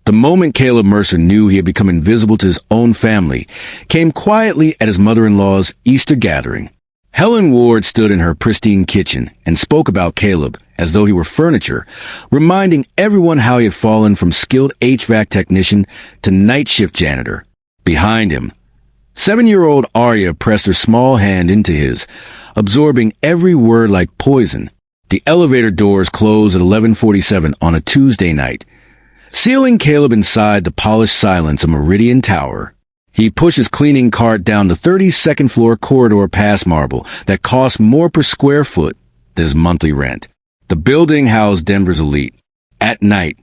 The moment Caleb Mercer knew he had become invisible to his own family came quietly at his mother-in-law's Easter gathering. Helen Ward stood in her pristine kitchen and spoke about Caleb as though he were furniture, reminding everyone how he had fallen from skilled HVAC technician to night shift janitor. Behind him, 7-year-old Arya pressed her small hand into his, absorbing every word like poison. The elevator doors closed at 11:47 on a Tuesday night, sealing Caleb inside the polished silence of Meridian Tower. He pushed his cleaning cart down the 32nd floor corridor past marble that cost more per square foot than his monthly rent. The building housed Denver's elite. At night,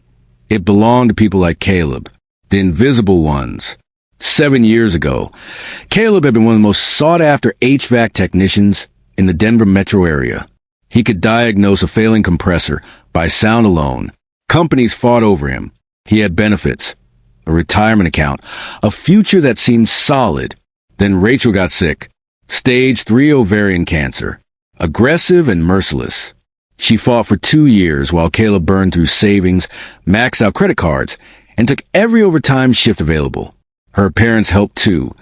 it belonged to people like Caleb, the invisible ones. 7 years ago, Caleb had been one of the most sought-after HVAC technicians in the Denver metro area. He could diagnose a failing compressor by sound alone. Companies fought over him. He had benefits, a retirement account, a future that seemed solid. Then Rachel got sick. Stage 3 ovarian cancer. Aggressive and merciless. She fought for 2 years while Caleb burned through savings, maxed out credit cards, and took every overtime shift available. Her parents helped too,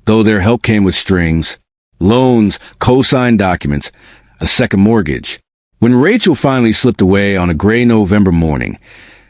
though their help came with strings, loans, co-signed documents, a second mortgage. When Rachel finally slipped away on a gray November morning,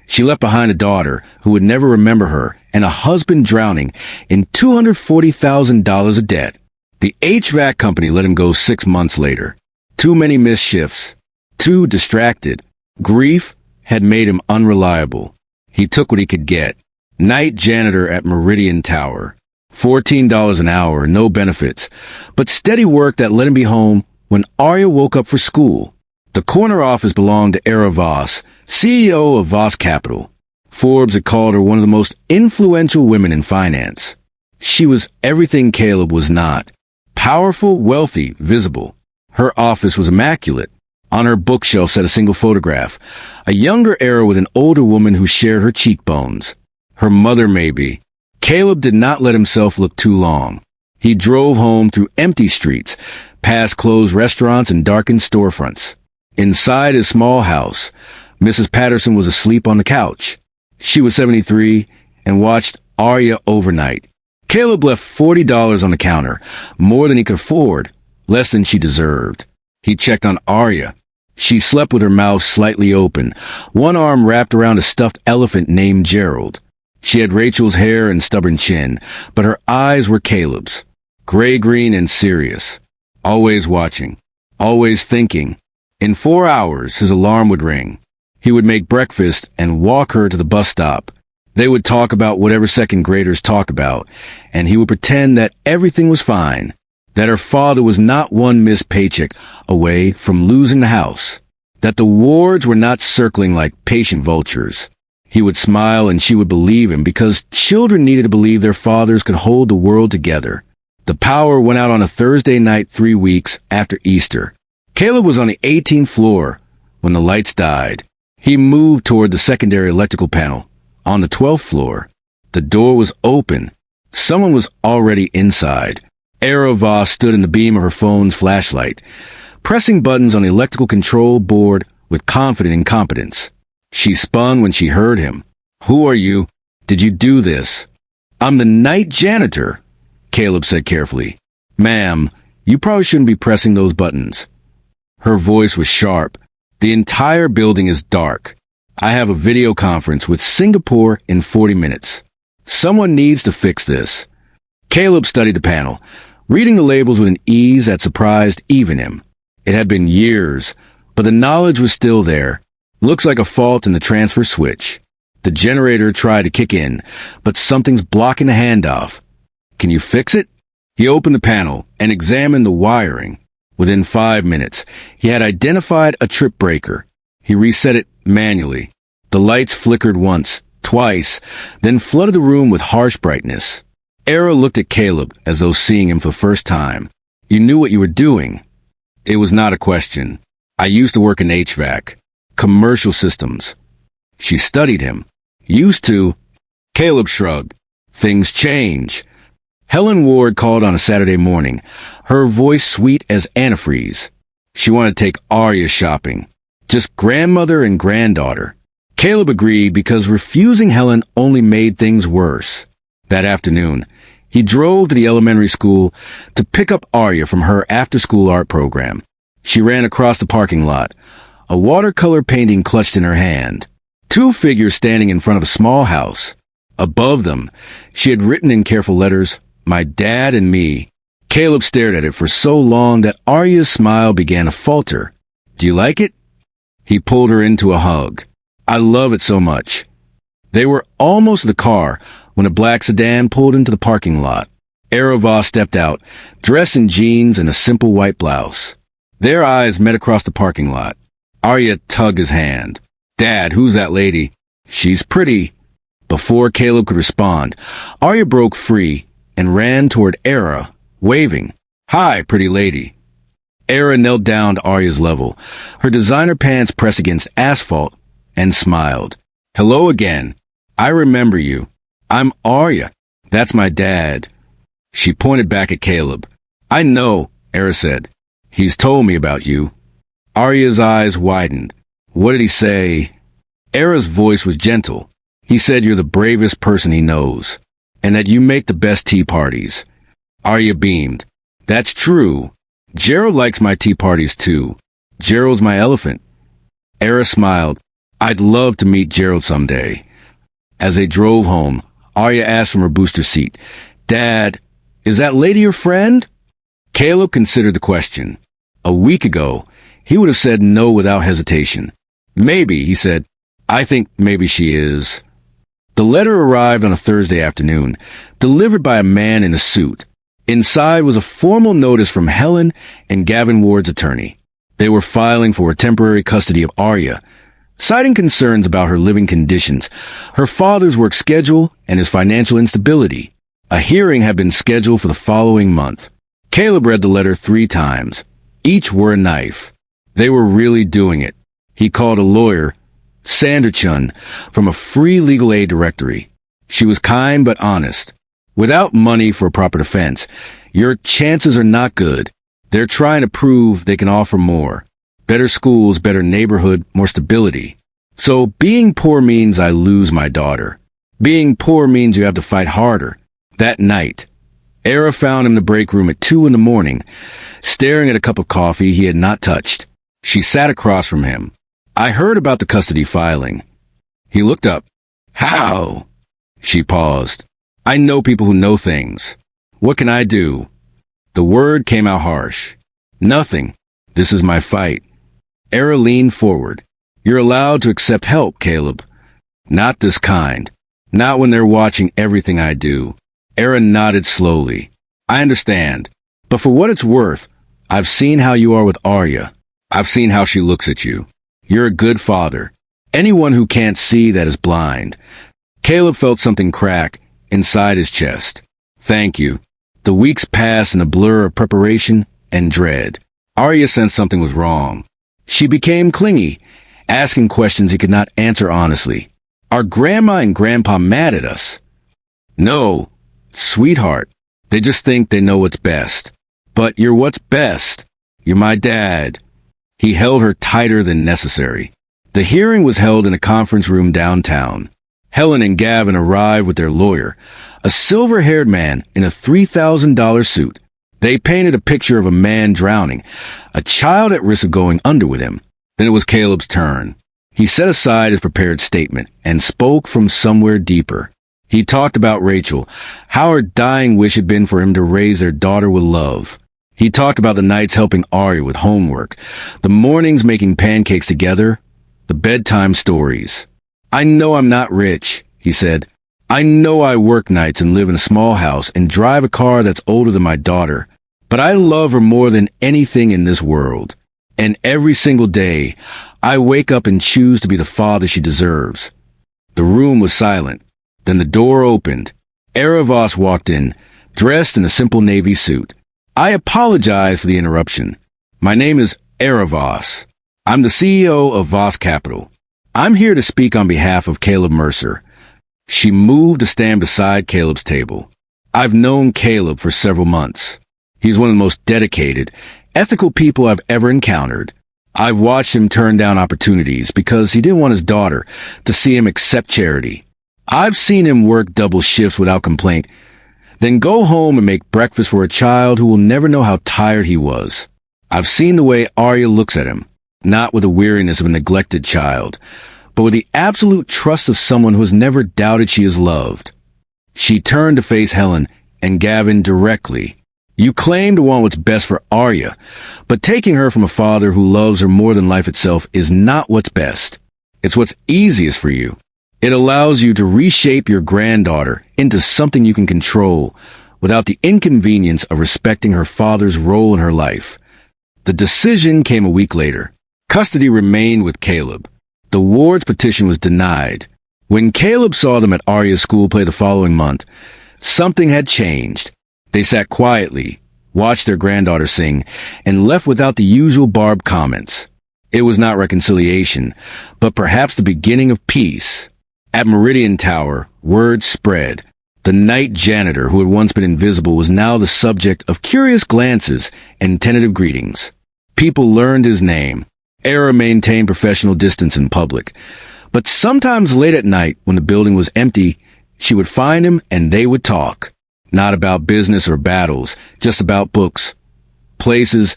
she left behind a daughter who would never remember her and a husband drowning in $240,000 of debt. The HVAC company let him go 6 months later. Too many missed shifts. Too distracted. Grief had made him unreliable. He took what he could get. Night janitor at Meridian Tower. $14 an hour, no benefits, but steady work that let him be home when Arya woke up for school. The corner office belonged to Era Voss, CEO of Voss Capital. Forbes had called her one of the most influential women in finance. She was everything Caleb was not. Powerful, wealthy, visible. Her office was immaculate. On her bookshelf sat a single photograph, a younger Era with an older woman who shared her cheekbones. Her mother, maybe. Caleb did not let himself look too long. He drove home through empty streets, past closed restaurants and darkened storefronts. Inside his small house, Mrs. Patterson was asleep on the couch. She was 73 and watched Arya overnight. Caleb left $40 on the counter, more than he could afford, less than she deserved. He checked on Arya. She slept with her mouth slightly open, one arm wrapped around a stuffed elephant named Gerald. She had Rachel's hair and stubborn chin, but her eyes were Caleb's, gray-green and serious, always watching, always thinking. In 4 hours, his alarm would ring. He would make breakfast and walk her to the bus stop. They would talk about whatever second graders talk about, and he would pretend that everything was fine, that her father was not one missed paycheck away from losing the house, that the wards were not circling like patient vultures. He would smile and she would believe him because children needed to believe their fathers could hold the world together. The power went out on a Thursday night 3 weeks after Easter. Caleb was on the 18th floor when the lights died. He moved toward the secondary electrical panel on the 12th floor. The door was open. Someone was already inside. Era Voss stood in the beam of her phone's flashlight, pressing buttons on the electrical control board with confident incompetence. She spun when she heard him. "Who are you? Did you do this?" "I'm the night janitor," Caleb said carefully. "Ma'am, you probably shouldn't be pressing those buttons." Her voice was sharp. "The entire building is dark. I have a video conference with Singapore in 40 minutes. Someone needs to fix this." Caleb studied the panel, reading the labels with an ease that surprised even him. It had been years, but the knowledge was still there. Looks like a fault in the transfer switch. The generator tried to kick in, but something's blocking the handoff. "Can you fix it?" He opened the panel and examined the wiring. Within 5 minutes, he had identified a trip breaker. He reset it manually. The lights flickered once, twice, then flooded the room with harsh brightness. Era looked at Caleb as though seeing him for the first time. "You knew what you were doing." It was not a question. "I used to work in HVAC. Commercial systems." She studied him. "Used to?" Caleb shrugged. "Things change." Helen Ward called on a Saturday morning, her voice sweet as antifreeze. She wanted to take Arya shopping. Just grandmother and granddaughter. Caleb agreed because refusing Helen only made things worse. That afternoon, he drove to the elementary school to pick up Arya from her after-school art program. She ran across the parking lot, a watercolor painting clutched in her hand. Two figures standing in front of a small house. Above them, she had written in careful letters, "My dad and me." Caleb stared at it for so long that Arya's smile began to falter. "Do you like it?" He pulled her into a hug. "I love it so much." They were almost to the car when a black sedan pulled into the parking lot. Voss stepped out, dressed in jeans and a simple white blouse. Their eyes met across the parking lot. Arya tugged his hand. "Dad, who's that lady?" "She's pretty." Before Caleb could respond, Arya broke free and ran toward Era, waving. "Hi, pretty lady." Era knelt down to Arya's level, her designer pants pressed against asphalt, and smiled. "Hello again. I remember you. I'm Arya. That's my dad." She pointed back at Caleb. "I know," Era said. "He's told me about you." Arya's eyes widened. "What did he say?" Era's voice was gentle. "He said you're the bravest person he knows, and that you make the best tea parties." Arya beamed. "That's true. Gerald likes my tea parties too. Gerald's my elephant." Era smiled. "I'd love to meet Gerald someday." As they drove home, Arya asked from her booster seat, "Dad, is that lady your friend?" Caleb considered the question. A week ago, he would have said no without hesitation. "Maybe," he said. "I think maybe she is." The letter arrived on a Thursday afternoon, delivered by a man in a suit. Inside was a formal notice from Helen and Gavin Ward's attorney. They were filing for temporary custody of Arya, citing concerns about her living conditions, her father's work schedule, and his financial instability. A hearing had been scheduled for the following month. Caleb read the letter 3 times. Each were a knife. They were really doing it. He called a lawyer, Sanderchun, from a free legal aid directory. She was kind but honest. "Without money for a proper defense, your chances are not good. They're trying to prove they can offer more. Better schools, better neighborhood, more stability. So being poor means I lose my daughter. Being poor means you have to fight harder." That night, Era found him in the break room at 2 a.m, staring at a cup of coffee he had not touched. She sat across from him. "I heard about the custody filing." He looked up. "How?" She paused. "I know people who know things. What can I do?" The word came out harsh. "Nothing. This is my fight." Era leaned forward. "You're allowed to accept help, Caleb. Not this kind. Not when they're watching everything I do." Era nodded slowly. "I understand. But for what it's worth, I've seen how you are with Arya. I've seen how she looks at you. You're a good father. Anyone who can't see that is blind." Caleb felt something crack inside his chest. "Thank you." The weeks passed in a blur of preparation and dread. Arya sensed something was wrong. She became clingy, asking questions he could not answer honestly. "Are Grandma and Grandpa mad at us?" "No, sweetheart. They just think they know what's best." "But you're what's best. You're my dad." He held her tighter than necessary. The hearing was held in a conference room downtown. Helen and Gavin arrived with their lawyer, a silver-haired man in a $3,000 suit. They painted a picture of a man drowning, a child at risk of going under with him. Then it was Caleb's turn. He set aside his prepared statement and spoke from somewhere deeper. He talked about Rachel, how her dying wish had been for him to raise their daughter with love. He talked about the nights helping Arya with homework, the mornings making pancakes together, the bedtime stories. "I know I'm not rich," he said. "I know I work nights and live in a small house and drive a car that's older than my daughter. But I love her more than anything in this world. And every single day, I wake up and choose to be the father she deserves." The room was silent. Then the door opened. Voss walked in, dressed in a simple navy suit. "I apologize for the interruption. My name is Voss. I'm the CEO of Voss Capital. I'm here to speak on behalf of Caleb Mercer." She moved to stand beside Caleb's table. "I've known Caleb for several months. He's one of the most dedicated, ethical people I've ever encountered. I've watched him turn down opportunities because he didn't want his daughter to see him accept charity. I've seen him work double shifts without complaint, then go home and make breakfast for a child who will never know how tired he was. I've seen the way Arya looks at him, not with the weariness of a neglected child, but with the absolute trust of someone who has never doubted she is loved. She turned to face Helen and Gavin directly. You claim to want what's best for Arya, but taking her from a father who loves her more than life itself is not what's best. It's what's easiest for you. It allows you to reshape your granddaughter into something you can control without the inconvenience of respecting her father's role in her life. The decision came a week later. Custody remained with Caleb. The ward's petition was denied. When Caleb saw them at Arya's school play the following month, something had changed. They sat quietly, watched their granddaughter sing, and left without the usual barbed comments. It was not reconciliation, but perhaps the beginning of peace. At Meridian Tower, word spread. The night janitor who had once been invisible was now the subject of curious glances and tentative greetings. People learned his name. Era maintained professional distance in public. But sometimes late at night, when the building was empty, she would find him and they would talk. Not about business or battles, just about books, places,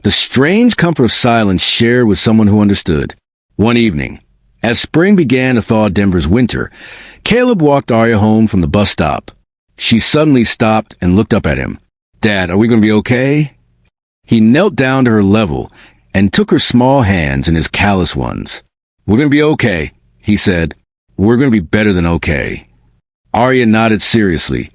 the strange comfort of silence shared with someone who understood. One evening, as spring began to thaw Denver's winter, Caleb walked Arya home from the bus stop. She suddenly stopped and looked up at him. "Dad, are we going to be okay?" He knelt down to her level and took her small hands in his callous ones. "We're going to be okay," he said. "We're going to be better than okay." Arya nodded seriously,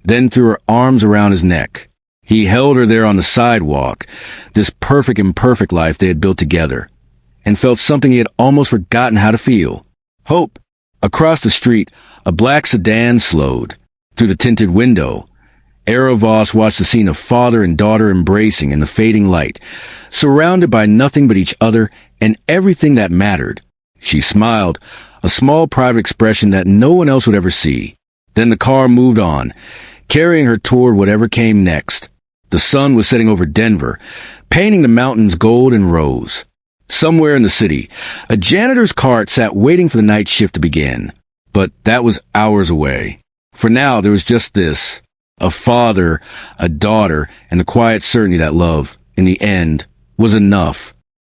then threw her arms around his neck. He held her there on the sidewalk, this perfect imperfect life they had built together, and felt something he had almost forgotten how to feel. Hope. Across the street, a black sedan slowed. Through the tinted window, Era Voss watched the scene of father and daughter embracing in the fading light, surrounded by nothing but each other and everything that mattered. She smiled, a small private expression that no one else would ever see. Then the car moved on, carrying her toward whatever came next. The sun was setting over Denver, painting the mountains gold and rose. Somewhere in the city, a janitor's cart sat waiting for the night shift to begin. But that was hours away. For now, there was just this: a father, a daughter, and the quiet certainty that love, in the end, was enough.